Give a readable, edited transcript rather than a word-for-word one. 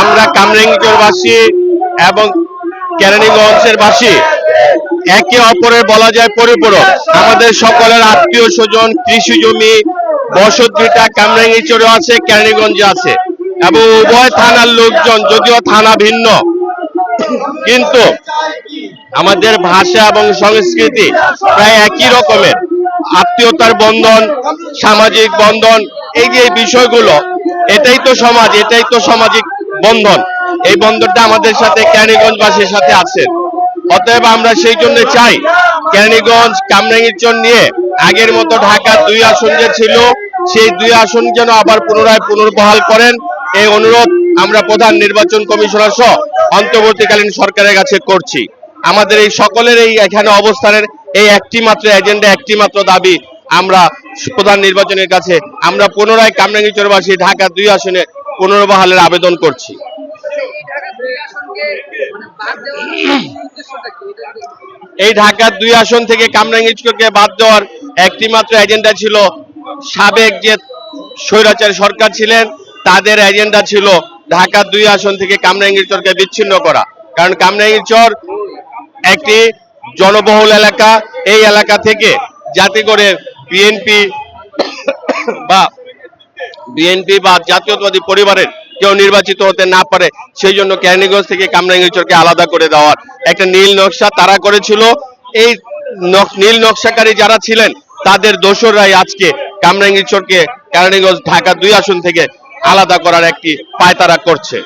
আমরা কামরাঙ্গীরচরবাসী এবং কেরানীগঞ্জের বাসী একে অপরের বলা যায় পরিপূরক। আমাদের সকলের আত্মীয় স্বজন, কৃষি জমি, বসতভিটা কামরাঙ্গীরচরে আছে, কেরানীগঞ্জে আছে এবং উভয় থানার লোকজন, যদিও থানা ভিন্ন কিন্তু আমাদের ভাষা এবং সংস্কৃতি প্রায় একই রকমের। আত্মীয়তার বন্ধন, সামাজিক বন্ধন, এই যে বিষয়গুলো, এটাই তো সমাজ, এটাই তো সামাজিক বন্ধন। এই বন্ধনটা আমাদের সাথে কেরানীগঞ্জবাসীর সাথে আছে। অতএব আমরা সেই জন্য চাই কেরানীগঞ্জ কামরাঙ্গীরচর নিয়ে আগের মতো ঢাকার 2 আসন যে ছিল সেই 2 আসন যেন আবার পুনরায় পুনর্বহাল করেন, এই অনুরোধ আমরা প্রধান নির্বাচন কমিশনার সহ অন্তর্বর্তীকালীন সরকারের কাছে করছি। আমাদের এই সকলের এই এখানে অবস্থানের এই একটি মাত্র এজেন্ডা, একটি মাত্র দাবি, আমরা প্রধান নির্বাচনের কাছে আমরা পুনরায় কামরাঙ্গীরচরবাসী ঢাকা 2 আসনে পুনর্বহালের আবেদন করছি। এই ঢাকা 2 আসন থেকে কামরাঙ্গীরচরকে বাদ দেওয়ার একটি মাত্র এজেন্ডা ছিল, সাবেক যে স্বৈরাচার সরকার ছিলেন তাদের এজেন্ডা ছিল ঢাকা 2 আসন থেকে কামরাঙ্গীরচরকে বিচ্ছিন্ন করা। কারণ কামরাঙ্গীরচর একটি জনবহুল এলাকা, এই এলাকা থেকে যাতে করে বিএনপি বা জাতীয়তাবাদী পরিবারের কেউ নির্বাচিত হতে না পারে, সেই জন্য কেরানীগঞ্জ থেকে কামরাঙ্গীরচরকে আলাদা করে দেওয়ার একটা নীল নকশা তারা করেছিল। এই নীল নকশাকারী যারা ছিলেন তাদের দোসররাই আজকে কামরাঙ্গীরচরকে কেরানীগঞ্জ ঢাকা 2 আসন থেকে আলাদা করার একটি পায়তারা করছে।